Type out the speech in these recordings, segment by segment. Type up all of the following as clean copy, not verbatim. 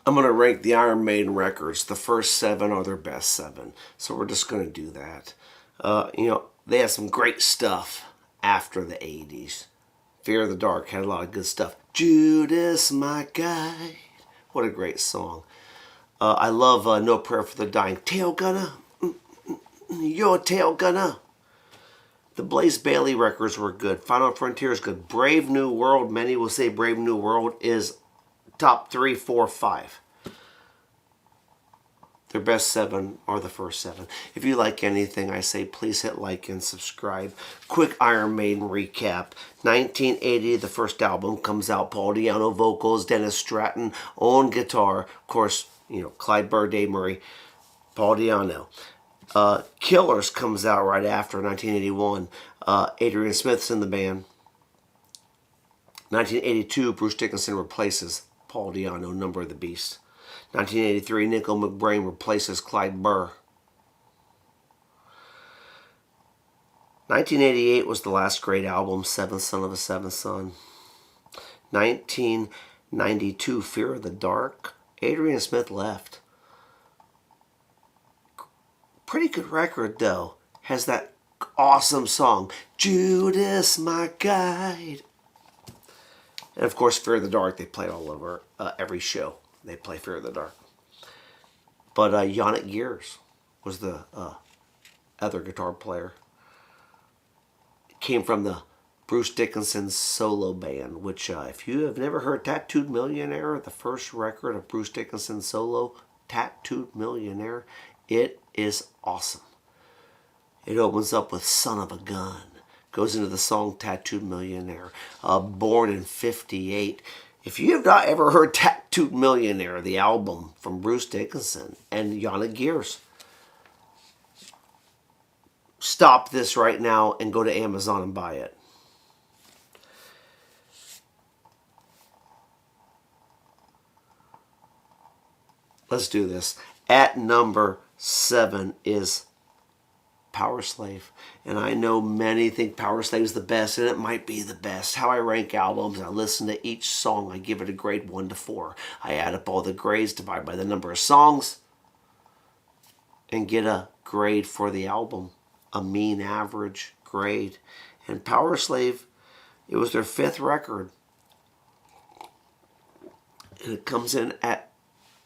I'm going to rank the Iron Maiden records. The first 7 are their best 7. So we're just going to do that. They had some great stuff after the 80s. Fear of the Dark had a lot of good stuff. Judas, my guide. What a great song. I love No Prayer for the Dying. Tail Gunner. Your Tail Gunner. The Blaze Bayley records were good. Final Frontier is good. Brave New World, many will say Brave New World is top 3, 4, 5. Their best 7 are the first 7. If you like anything I say, please hit like and subscribe. Quick Iron Maiden recap. 1980, the first album comes out. Paul Di'Anno vocals, Dennis Stratton on guitar. Of course, Clyde Burr, Dave Murray, Paul Di'Anno. Killers comes out right after, 1981. Adrian Smith's in the band. 1982, Bruce Dickinson replaces Paul Di'Anno, Number of the Beast. 1983, Nickel McBrain replaces Clyde Burr. 1988 was the last great album, Seventh Son of a Seventh Son. 1992, Fear of the Dark. Adrian Smith left. Pretty good record, though. Has that awesome song, Judas, my guide. And, of course, Fear of the Dark, they played all over every show. They play Fear of the Dark. But Yannick Gears was the other guitar player. Came from the Bruce Dickinson solo band, which if you have never heard Tattooed Millionaire, the first record of Bruce Dickinson solo, Tattooed Millionaire, it is awesome. It opens up with Son of a Gun. Goes into the song Tattooed Millionaire. Born in 58. If you have not ever heard Tattooed Millionaire, the album from Bruce Dickinson and Yannick Gears, stop this right now and go to Amazon and buy it. Let's do this. At number 7 is Power Slave. And I know many think Power Slave is the best, and it might be the best. How I rank albums, I listen to each song, I give it a grade 1 to 4. I add up all the grades, divide by the number of songs, and get a grade for the album. A mean average grade. And Power Slave, it was their 5th record. And it comes in at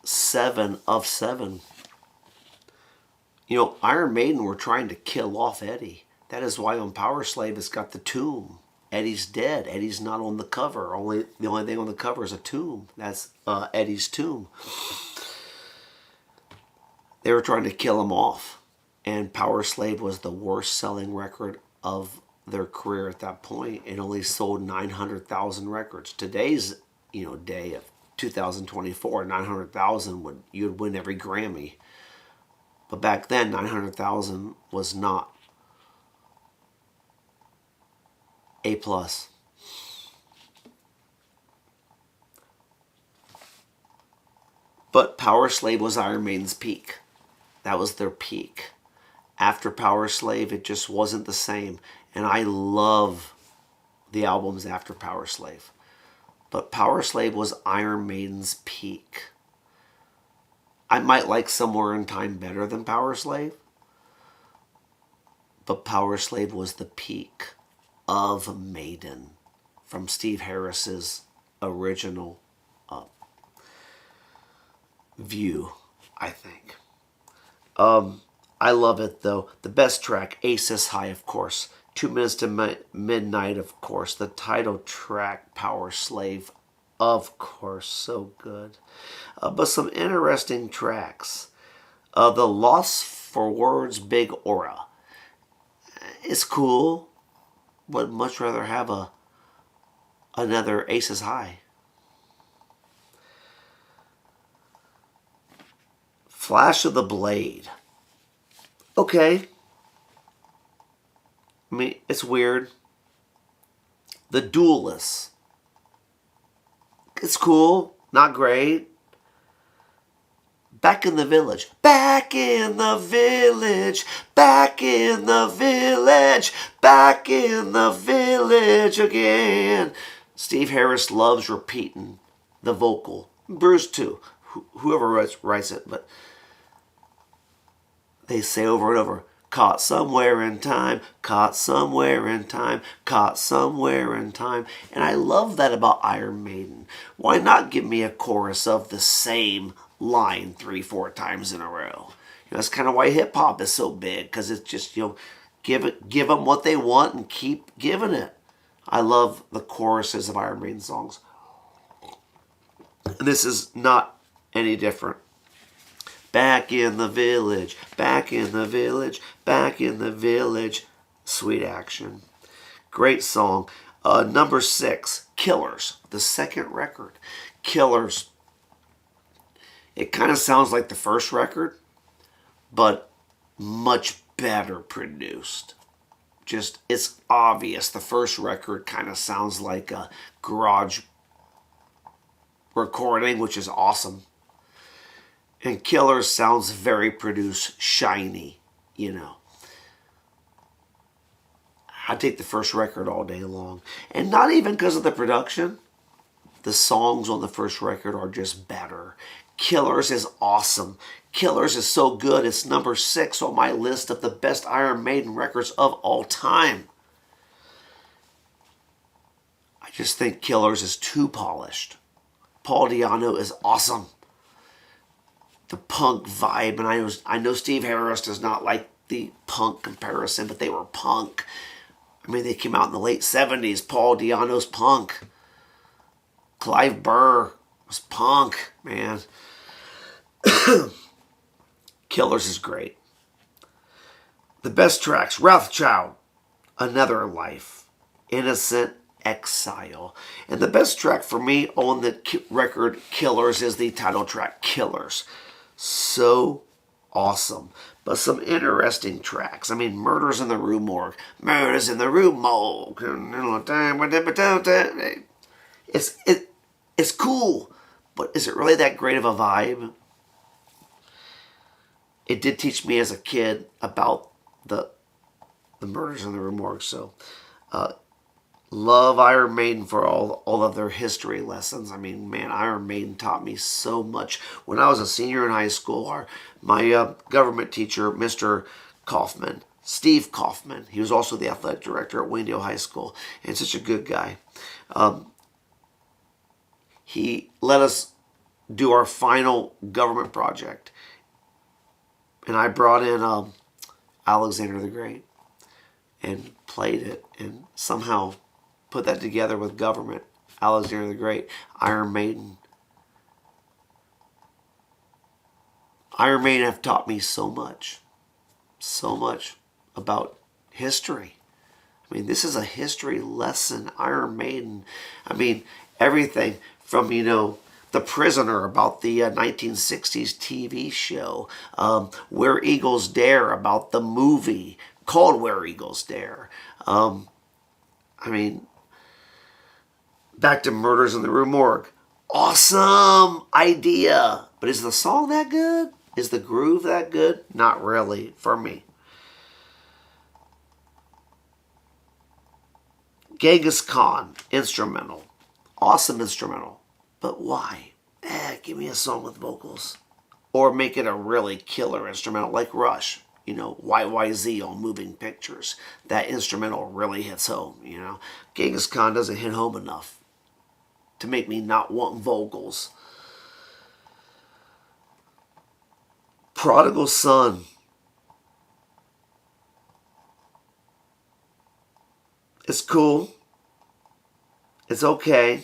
7 of 7. Iron Maiden were trying to kill off Eddie. That is why on Power Slave it's got the tomb. Eddie's dead. Eddie's not on the cover. The only thing on the cover is a tomb. That's Eddie's tomb. They were trying to kill him off. And Power Slave was the worst selling record of their career at that point. It only sold 900,000 records. Today's day of 2024, 900,000 you'd win every Grammy. But back then, 900,000 was not A+. But Power Slave was Iron Maiden's peak. That was their peak. After Power Slave, it just wasn't the same. And I love the albums after Power Slave. But Power Slave was Iron Maiden's peak. I might like Somewhere in Time better than Power Slave. But Power Slave was the peak of Maiden. From Steve Harris's original view, I think. I love it, though. The best track, Aces High, of course. 2 Minutes to Midnight, of course. The title track, Power Slave, of course. So good. But some interesting tracks. The Lost for Words, Big Aura. It's cool. Would much rather have another Aces High. Flash of the Blade. Okay. I mean, it's weird. The Duelists. It's cool. Not great. Back in the Village. Back in the Village. Back in the Village. Back in the Village again. Steve Harris loves repeating the vocal. Bruce too. whoever writes it, but they say over and over, caught somewhere in time, caught somewhere in time, caught somewhere in time. And I love that about Iron Maiden. Why not give me a chorus of the same line 3-4 times in a row? That's kind of why hip hop is so big, because it's just, give them what they want and keep giving it. I love the choruses of Iron Maiden songs. And this is not any different. Back in the village, back in the village, back in the village. Sweet action. Great song. Number 6, Killers, the second record. Killers. It kind of sounds like the first record, but much better produced. Just, it's obvious. The first record kind of sounds like a garage recording, which is awesome. And Killers sounds very produced, shiny, I take the first record all day long. And not even because of the production. The songs on the first record are just better. Killers is awesome. Killers is so good, it's number 6 on my list of the best Iron Maiden records of all time. I just think Killers is too polished. Paul Di'Anno is awesome. The punk vibe, and I know Steve Harris does not like the punk comparison, but they were punk. I mean, they came out in the late 70s. Paul Di'Anno's punk. Clive Burr was punk, man. Killers is great. The best tracks: Rothschild, Another Life, Innocent Exile. And the best track for me on the record Killers is the title track, Killers. So awesome. But some interesting tracks. I mean, Murders in the Rue Morgue. Murders in the Rue Morgue. It's cool, but is it really that great of a vibe? It did teach me as a kid about the Murders in the Rue Morgue. So, love Iron Maiden for all of their history lessons. I mean, man, Iron Maiden taught me so much. When I was a senior in high school, my government teacher, Mr. Kaufman, Steve Kaufman, he was also the athletic director at Wayndale High School, and such a good guy. He let us do our final government project, and I brought in Alexander the Great and played it, and somehow put that together with government, Alexander the Great, Iron Maiden. Iron Maiden have taught me so much about history. I mean, this is a history lesson, Iron Maiden. I mean, everything from, The Prisoner, about the 1960s TV show, Where Eagles Dare, about the movie called Where Eagles Dare. I mean, back to Murders in the Rue Morgue. Awesome idea. But is the song that good? Is the groove that good? Not really for me. Genghis Khan, instrumental. Awesome instrumental. But why? Give me a song with vocals. Or make it a really killer instrumental like Rush. YYZ on Moving Pictures. That instrumental really hits home, Genghis Khan doesn't hit home enough to make me not want vocals. Prodigal Son. It's cool. It's okay.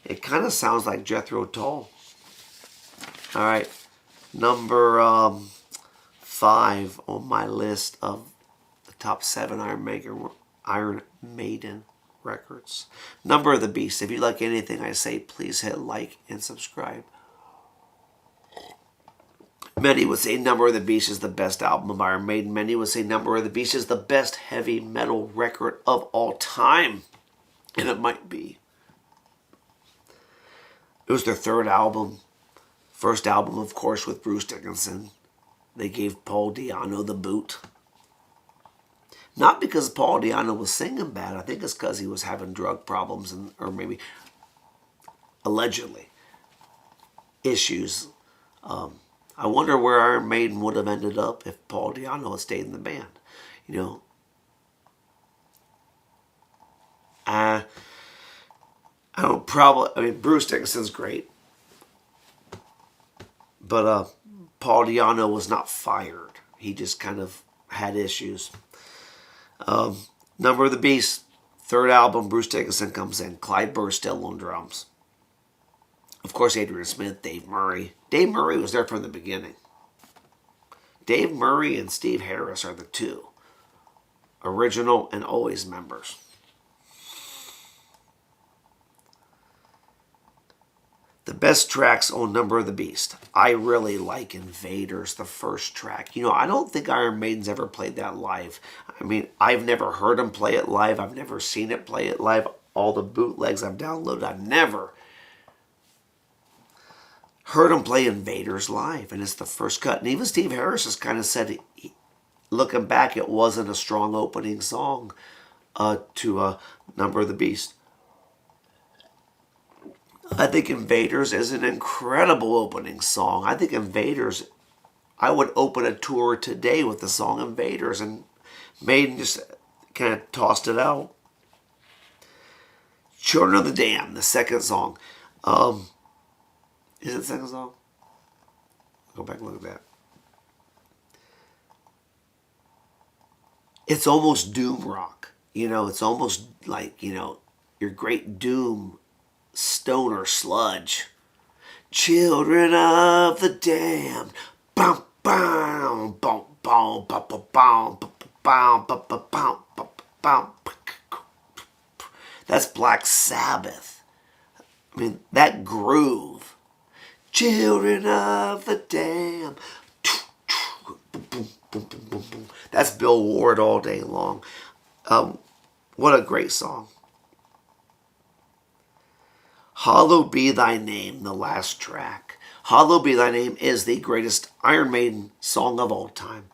It kind of sounds like Jethro Tull. All right. Number 5 on my list of the top 7 Iron Maiden records. Number of the Beast. If you like anything I say, please hit like and subscribe. Many would say Number of the Beast is the best album of Iron Maiden. Many would say Number of the Beast is the best heavy metal record of all time. And it might be. It was their 3rd album. First album, of course, with Bruce Dickinson. They gave Paul Di'Anno the boot. Not because Paul Di'Anno was singing bad. I think it's because he was having drug problems, or maybe allegedly. issues. I wonder where Iron Maiden would have ended up if Paul Di'Anno had stayed in the band. You know, I don't probably. I mean, Bruce Dickinson's great, but Paul Di'Anno was not fired. He just kind of had issues. Number of the Beast, third album, Bruce Dickinson comes in. Clyde Burstell on drums. Of course, Adrian Smith, Dave Murray. Dave Murray was there from the beginning. Dave Murray and Steve Harris are the two original and always members. The best tracks on Number of the Beast. I really like Invaders, the first track. You know, I don't think Iron Maiden's ever played that live. I mean, I've never heard them play it live. I've never seen it play it live. All the bootlegs I've downloaded, I've never heard them play Invaders live. And it's the first cut. And even Steve Harris has kind of said, looking back, it wasn't a strong opening song to Number of the Beast. I think Invaders is an incredible opening song. I think Invaders, I would open a tour today with the song Invaders, and Maiden just kind of tossed it out. Children of the Dam, the second song. Is it the second song? Go back and look at that. It's almost doom rock. You know, it's almost like, you know, your great doom stoner sludge. Children of the Damned. Bum, bum, bum, bum, bum, bum, bum, bum, bum, bum, bum, bum. That's Black Sabbath. I mean, that groove. Children of the Damned. That's Bill Ward all day long. What a great song. Hallowed Be Thy Name, the last track. Hallowed Be Thy Name is the greatest Iron Maiden song of all time.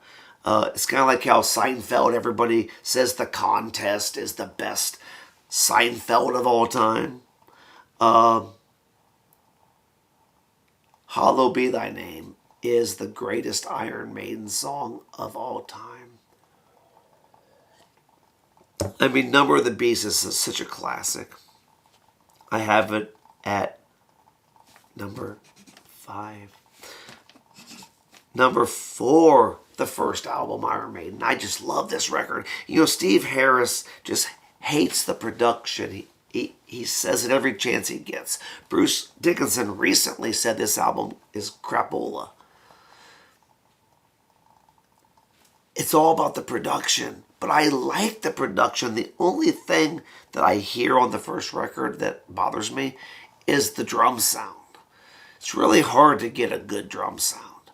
It's kind of like how Seinfeld, everybody says The Contest is the best Seinfeld of all time. Hallowed Be Thy Name is the greatest Iron Maiden song of all time. I mean, Number of the Beast is such a classic. I have it at number 5. Number 4, the first album, Iron Maiden. I just love this record. You know, Steve Harris just hates the production. He says it every chance he gets. Bruce Dickinson recently said this album is crapola. It's all about the production. But I like the production. The only thing that I hear on the first record that bothers me is the drum sound. It's really hard to get a good drum sound.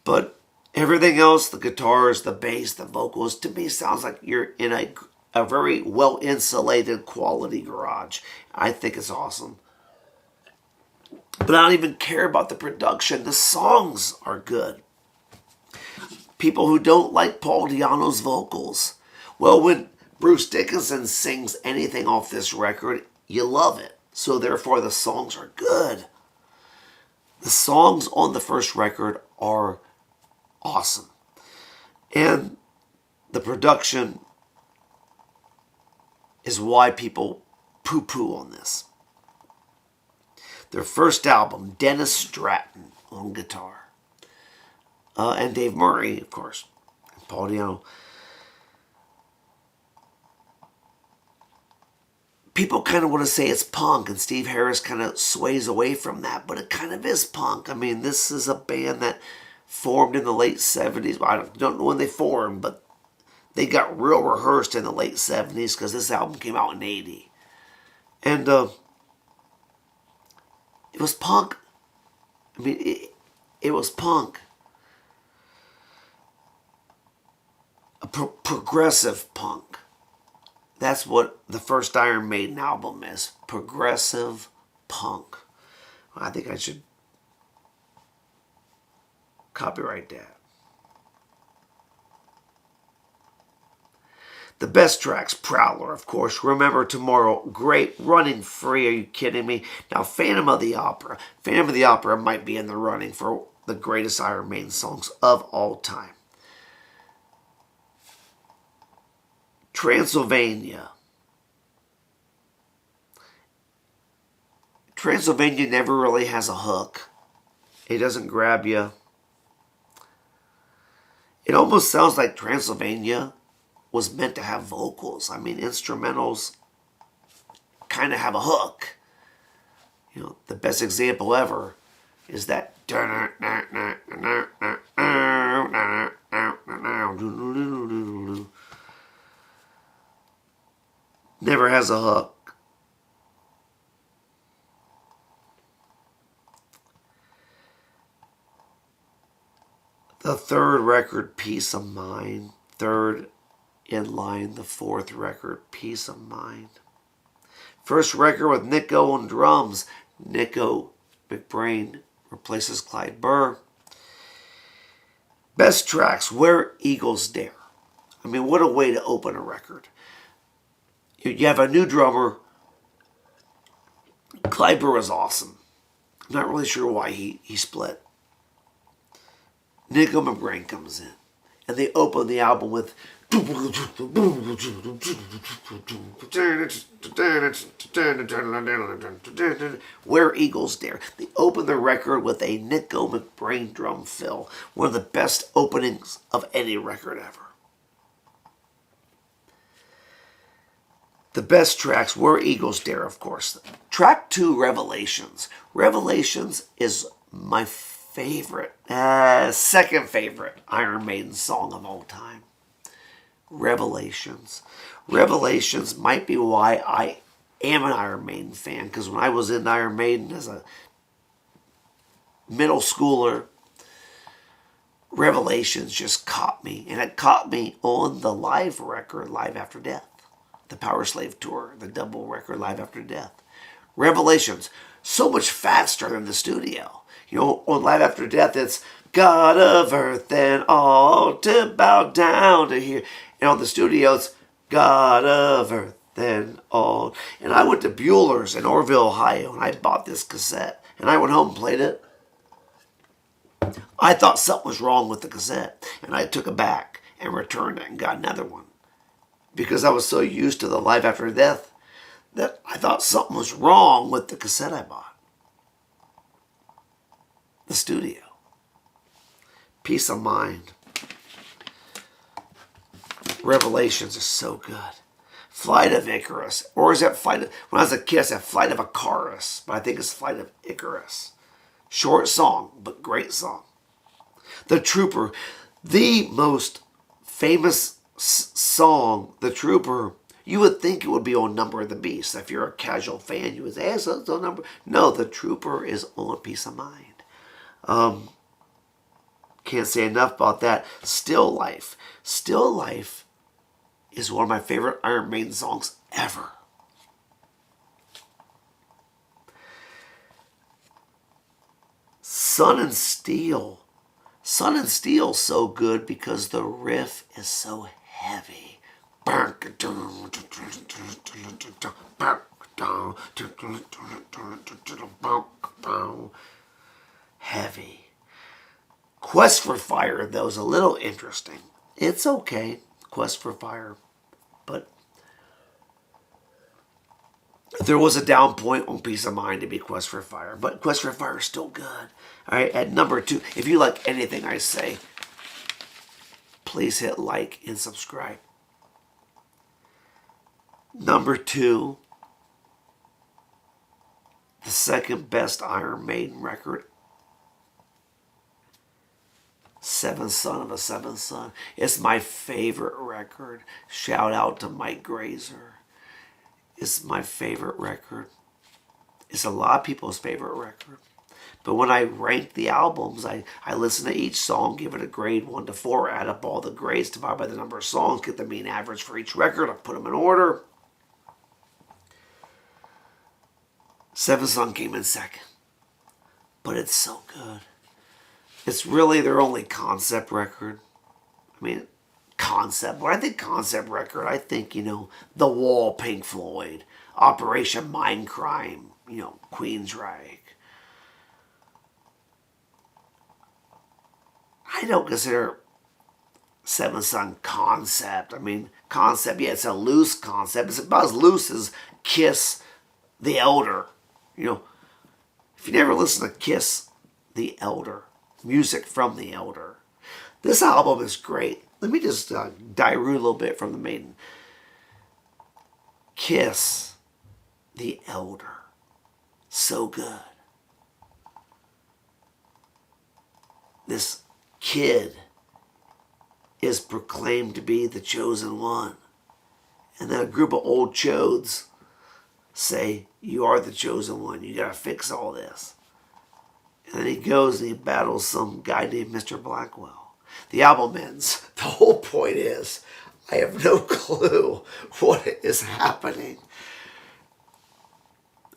But everything else, the guitars, the bass, the vocals, to me sounds like you're in a very well-insulated quality garage. I think it's awesome. But I don't even care about the production. The songs are good. People who don't like Paul Di'Anno's vocals. Well, when Bruce Dickinson sings anything off this record, you love it. So therefore, the songs are good. The songs on the first record are awesome. And the production is why people poo-poo on this. Their first album, Dennis Stratton on guitar. And Dave Murray, of course, and Paul Di'Anno. People kind of want to say it's punk, and Steve Harris kind of sways away from that, but it kind of is punk. I mean, this is a band that formed in the late 70s. I don't know when they formed, but they got real rehearsed in the late 70s because this album came out in 80. And it was punk. I mean, it was punk. Progressive punk. That's what the first Iron Maiden album is. Progressive punk. I think I should copyright that. The best tracks, Prowler, of course. Remember Tomorrow, great. Running Free, are you kidding me? Now, Phantom of the Opera. Phantom of the Opera might be in the running for the greatest Iron Maiden songs of all time. Transylvania. Transylvania never really has a hook. It doesn't grab you. It almost sounds like Transylvania was meant to have vocals. I mean, instrumentals kind of have a hook. You know, the best example ever is that never has a hook. The third record, Peace of Mind. Third in line, the fourth record, Peace of Mind. First record with Nico on drums. Nico McBrain replaces Clyde Burr. Best tracks, Where Eagles Dare. I mean, what a way to open a record. You have a new drummer. Clyde Burr was awesome. I'm not really sure why he split. Nico McBrain comes in, and they open the album with Where Eagles Dare. They open the record with a Nico McBrain drum fill. One of the best openings of any record ever. The best tracks, Where Eagles Dare, of course. Track 2, Revelations. Revelations is my favorite, second favorite Iron Maiden song of all time. Revelations. Revelations might be why I am an Iron Maiden fan, because when I was in Iron Maiden as a middle schooler, Revelations just caught me. And it caught me on the live record, Live After Death. The Power Slave Tour, the double record, Live After Death. Revelations, so much faster than the studio. You know, on Live After Death, it's God of Earth and all to bow down to hear. And on the studio, it's God of Earth and all. And I went to Bueller's in Orville, Ohio, and I bought this cassette. And I went home and played it. I thought something was wrong with the cassette. And I took it back and returned it and got another one. Because I was so used to the Live After Death that I thought something was wrong with the cassette I bought. The studio. Peace of Mind. Revelations is so good. Flight of Icarus. Or is that Flight of... When I was a kid, I said Flight of Icarus. But I think it's Flight of Icarus. Short song, but great song. The Trooper. The most famous song, The Trooper, you would think it would be on Number of the Beast. If you're a casual fan, you would say, hey, it's on Number. No, The Trooper is on Peace of Mind. Can't say enough about that. Still Life. Still Life is one of my favorite Iron Maiden songs ever. Sun and Steel. Sun and Steel is so good because the riff is so heavy. Heavy. Quest for Fire, though, is a little interesting. It's okay, Quest for Fire. But there was a down point on Peace of Mind to be Quest for Fire. But Quest for Fire is still good. All right, at number 2, if you like anything I say, please hit like and subscribe. Number 2, the second best Iron Maiden record, Seventh Son of a Seventh Son. It's my favorite record. Shout out to Mike Grazer. It's my favorite record. It's a lot of people's favorite record. But when I rank the albums, I listen to each song, give it a grade 1 to 4, add up all the grades, divide by the number of songs, get the mean average for each record, I put them in order. Seventh Son came in second. But it's so good. It's really their only concept record. I mean, concept. When I think concept record, I think, The Wall, Pink Floyd, Operation Mindcrime, Queensryche. I don't consider Seventh Son concept. I mean, concept, yeah, it's a loose concept. It's about as loose as Kiss the Elder. If you never listen to Kiss the Elder, music from the Elder, this album is great. Let me just diarrhea a little bit from the Maiden. Kiss the Elder. So good. This kid is proclaimed to be the chosen one. And then a group of old chodes say, you are the chosen one. You got to fix all this. And then he goes and he battles some guy named Mr. Blackwell. The album ends. The whole point is, I have no clue what is happening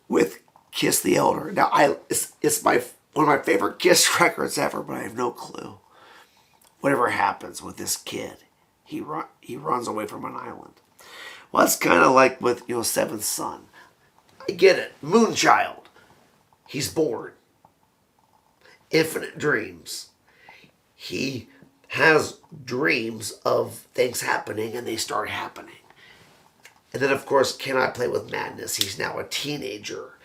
with Kiss the Elder. Now, it's one of my favorite Kiss records ever, but I have no clue. Whatever happens with this kid, he runs away from an island. Well, that's kind of like with, Seventh Son. I get it. Moonchild. He's born. Infinite dreams. He has dreams of things happening, and they start happening. And then, of course, Can I Play with Madness? He's now a teenager,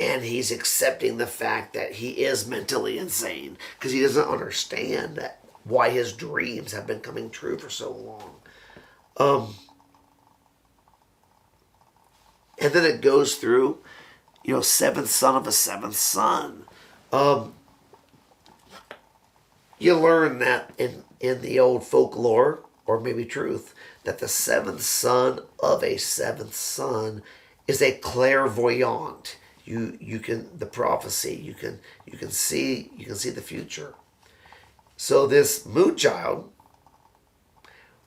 and he's accepting the fact that he is mentally insane because he doesn't understand why his dreams have been coming true for so long. And then it goes through, seventh son of a seventh son. You learn that in the old folklore, or maybe truth, that the seventh son of a seventh son is a clairvoyant. You can the prophecy. You can see the future. So this Moonchild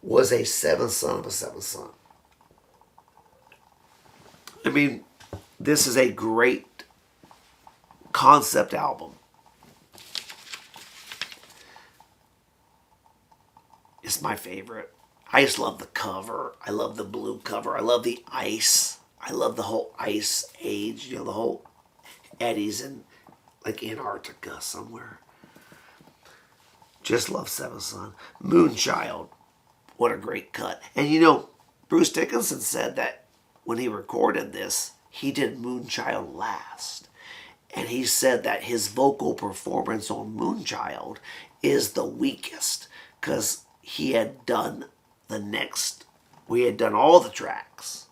was a seventh son of a seventh son. I mean, this is a great concept album. It's my favorite. I just love the cover. I love the blue cover. I love the ice. I love the whole ice age. The whole eddies in like Antarctica somewhere. Just love Seventh Son. Moonchild. What a great cut. And Bruce Dickinson said that when he recorded this, he did Moonchild last. And he said that his vocal performance on Moonchild is the weakest because we had done all the tracks.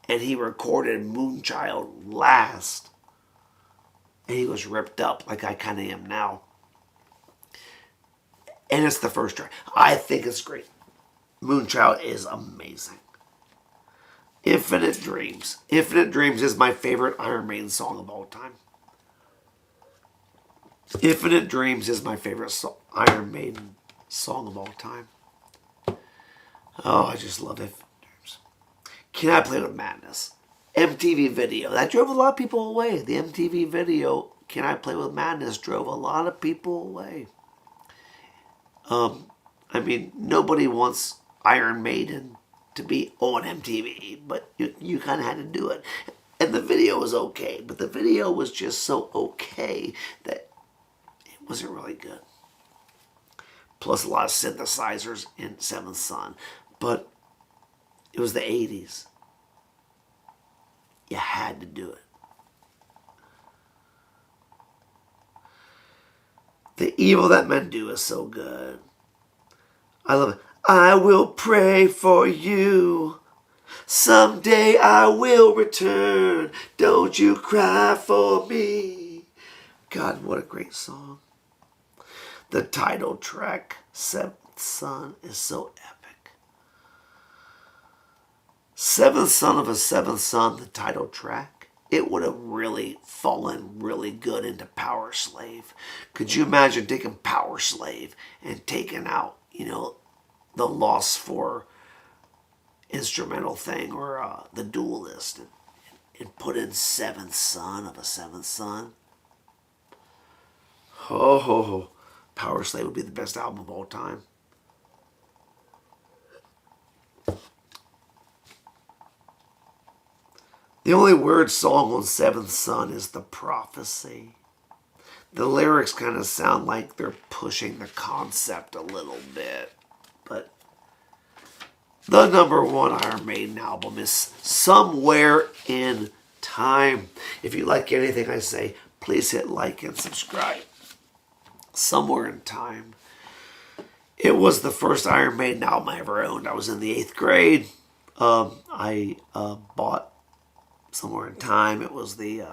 And he recorded Moonchild last. And he was ripped up like I kind of am now. And it's the first track. I think it's great. Moonchild is amazing. Infinite Dreams. Infinite Dreams is my favorite Iron Maiden song of all time. Infinite Dreams is my favorite Iron Maiden song of all time. Oh, I just love Infinite Dreams. Can I Play with Madness? MTV video. That drove a lot of people away. The MTV video, Can I Play with Madness, drove a lot of people away. Nobody wants Iron Maiden to be on MTV, but you kind of had to do it. And the video was okay, but the video was just so okay that it wasn't really good. Plus a lot of synthesizers in Seventh Son. But it was the 80s. You had to do it. The Evil That Men Do is so good. I love it. I will pray for you. Someday I will return. Don't you cry for me. God, what a great song. The title track, Seventh Son, is so epic. Seventh Son of a Seventh Son, the title track, it would have really fallen really good into Power Slave. Could you imagine taking Power Slave and taking out, the Lost for instrumental thing or the Duelist and put in Seventh Son of a Seventh Son? Oh, Power Slave would be the best album of all time. The only weird song on Seventh Son is The Prophecy. The lyrics kind of sound like they're pushing the concept a little bit. But the number one Iron Maiden album is Somewhere in Time. If you like anything I say, please hit like and subscribe. Somewhere in Time. It was the first Iron Maiden album I ever owned. I was in the 8th grade. I bought Somewhere in Time. It was the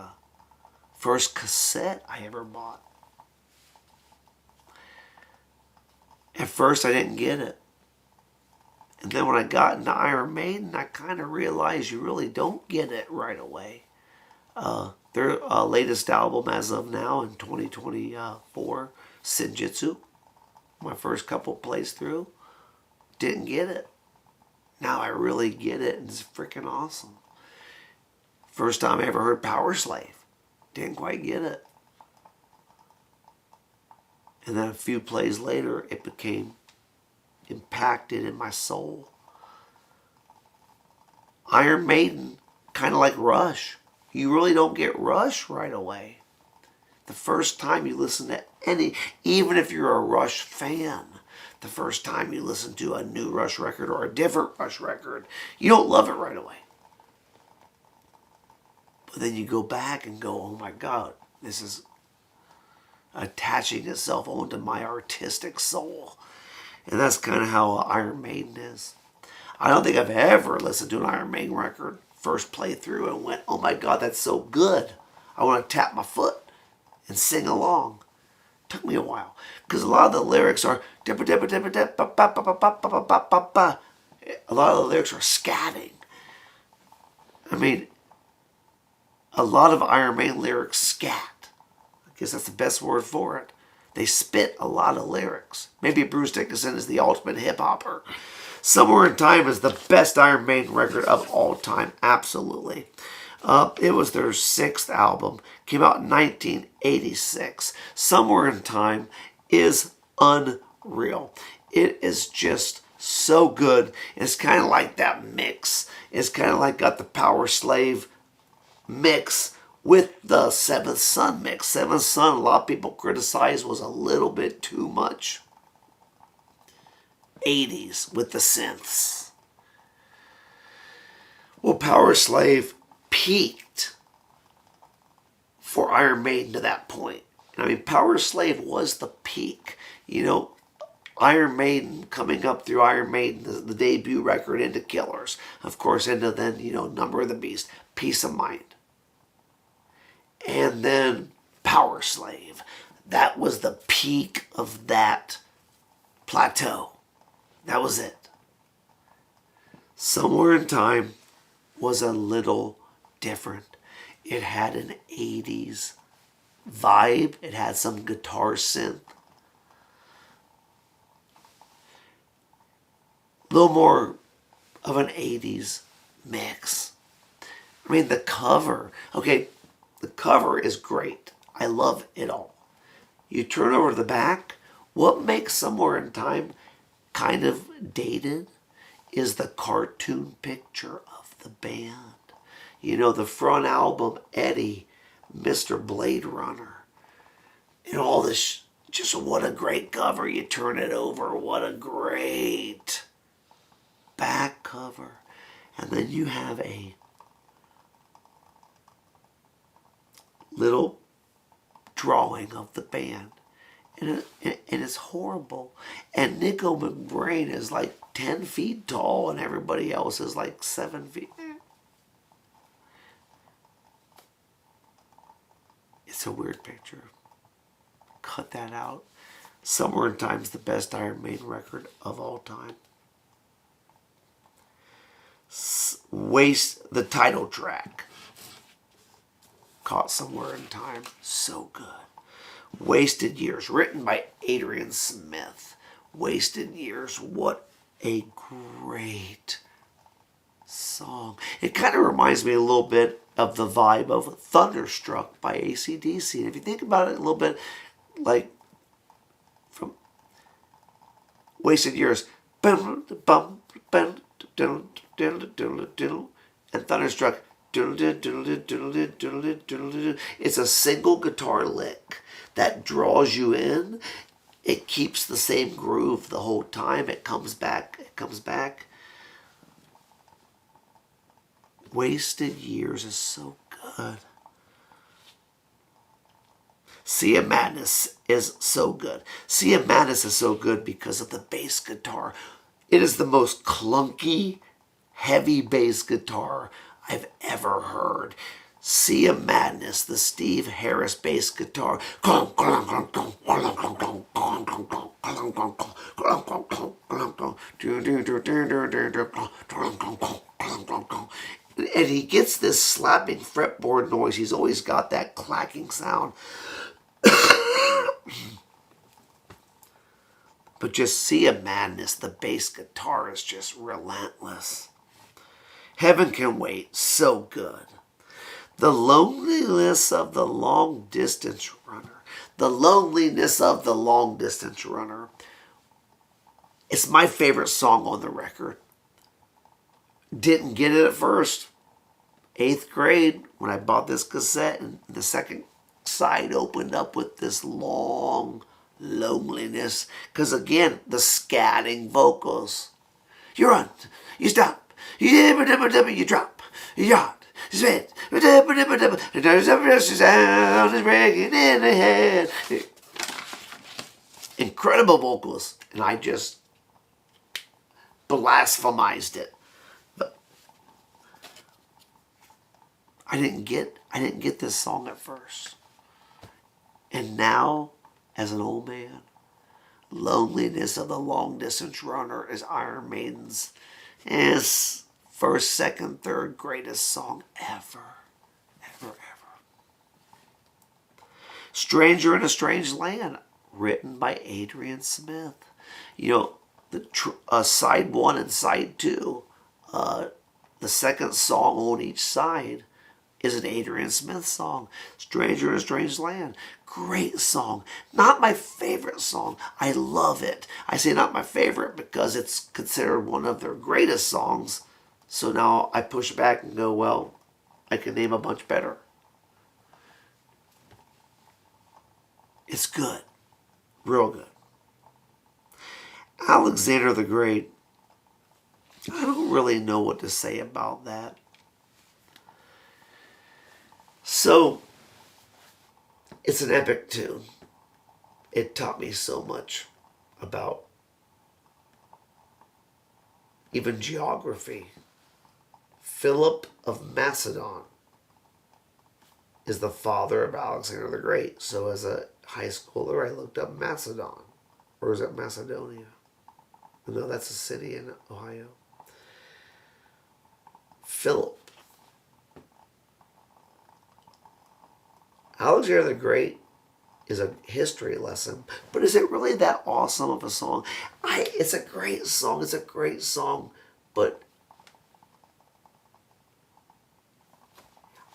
first cassette I ever bought. At first, I didn't get it. And then when I got into Iron Maiden, I kind of realized you really don't get it right away. Their latest album as of now in 2024, Senjutsu, my first couple plays through, didn't get it. Now I really get it, and it's freaking awesome. First time I ever heard Power Slave, didn't quite get it. And then a few plays later, it became impacted in my soul. Iron Maiden, kind of like Rush. You really don't get Rush right away. The first time you listen to any, even if you're a Rush fan, the first time you listen to a new Rush record or a different Rush record, you don't love it right away. But then you go back and go, oh my God, this is attaching itself onto my artistic soul. And that's kind of how Iron Maiden is. I don't think I've ever listened to an Iron Maiden record, first playthrough, and went, oh my God, that's so good. I want to tap my foot and sing along. Took me a while. Because a lot of the lyrics are a lot of the lyrics are scatting. I mean, a lot of Iron Maiden lyrics scat. I guess that's the best word for it. They spit a lot of lyrics. Maybe Bruce Dickinson is the ultimate hip-hopper. Somewhere in Time is the best Iron Maiden record of all time. Absolutely. It was their 6th album. Came out in 1986. Somewhere in Time is unreal. It is just so good. It's kind of like that mix. It's kind of like got the Power Slave mix with the Seventh Son mix. Seventh Son, a lot of people criticize, was a little bit too much 80s with the synths. Well, Power Slave peaked for Iron Maiden to that point. I mean, Power Slave was the peak. You know, Iron Maiden coming up through Iron Maiden, the debut record, into Killers. Of course, into then, you know, Number of the Beast, Peace of Mind. And then Power Slave. That was the peak of that plateau. That was it. Somewhere in Time was a little different. It had an 80s vibe. It had some guitar synth. A little more of an 80s mix. I mean, the cover. Okay, the cover is great. I love it all. You turn over to the back. What makes Somewhere in Time kind of dated is the cartoon picture of the band. You know, the front album, Eddie, Mr. Blade Runner, and all this. Just what a great cover. You turn it over. What a great back cover. And then you have a little drawing of the band. And it's horrible. And Nico McBrain is like 10 feet tall and everybody else is like 7 feet. It's a weird picture. Cut that out. Somewhere in Time is the best Iron Maiden record of all time. Waste the title track. Caught Somewhere in Time. So good. Wasted Years. Written by Adrian Smith. Wasted Years. What a great song. It kind of reminds me a little bit of the vibe of Thunderstruck by AC/DC. And if you think about it a little bit, like from Wasted Years, and Thunderstruck, It's a single guitar lick that draws you in. It keeps the same groove the whole time. It comes back. It comes back. Wasted Years is so good. Sea of Madness is so good. Sea of Madness is so good because of the bass guitar. It is the most clunky, heavy bass guitar I've ever heard. Sea of Madness, the Steve Harris bass guitar. And he gets this slapping fretboard noise. He's always got that clacking sound. But just Sea of Madness, the bass guitar is just relentless. Heaven Can Wait, so good. The Loneliness of the Long Distance Runner. The Loneliness of the Long Distance Runner. It's my favorite song on the record. Didn't get it at first. 8th grade, when I bought this cassette, and the second side opened up with this long loneliness. Because again, the scatting vocals. You run, you stop, you drop, you yard, you spit, sound is breaking in the head. Incredible vocals, and I just blasphemized it. But I didn't get this song at first. And now, as an old man, Loneliness of the Long Distance Runner is Iron Maiden's first, second, third greatest song ever. Ever, ever. Stranger in a Strange Land, written by Adrian Smith. You know, the side 1 and side 2, the second song on each side is an Adrian Smith song. Stranger in a Strange Land. Great song. Not my favorite song. I love it. I say not my favorite because it's considered one of their greatest songs. So now I push back and go, well, I can name a bunch better. It's good. Real good. Alexander the Great. I don't really know what to say about that. So, it's an epic tune. It taught me so much about even geography. Philip of Macedon is the father of Alexander the Great. So as a high schooler, I looked up Macedon. Or is it Macedonia? No, that's a city in Ohio. Philip. Alexander the Great is a history lesson, but is it really that awesome of a song? It's a great song. It's a great song, but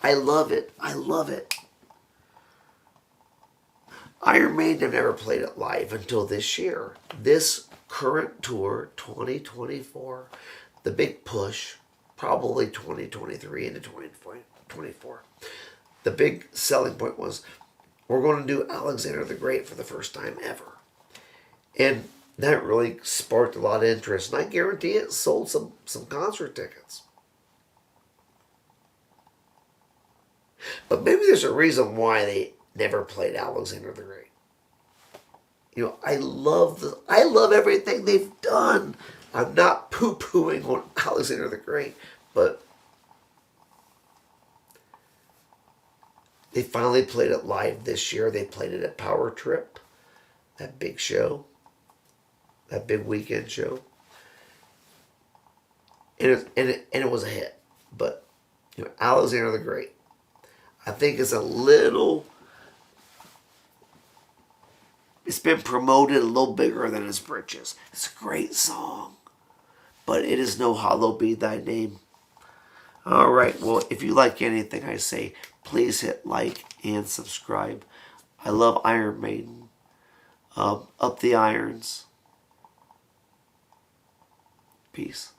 I love it. I love it. Iron Maiden have never played it live until this year. This current tour, 2024, the big push, probably 2023 into 2024. The big selling point was, we're going to do Alexander the Great for the first time ever. And that really sparked a lot of interest. And I guarantee it sold some concert tickets. But maybe there's a reason why they never played Alexander the Great. You know, I love everything they've done. I'm not poo-pooing on Alexander the Great, but they finally played it live this year. They played it at Power Trip, that big show, that big weekend show. And it was a hit. But you know, Alexander the Great, I think it's it's been promoted a little bigger than its britches. It's a great song, but it is no Hallowed Be Thy Name. All right, well, if you like anything I say, please hit like and subscribe. I love Iron Maiden. Up the irons. Peace.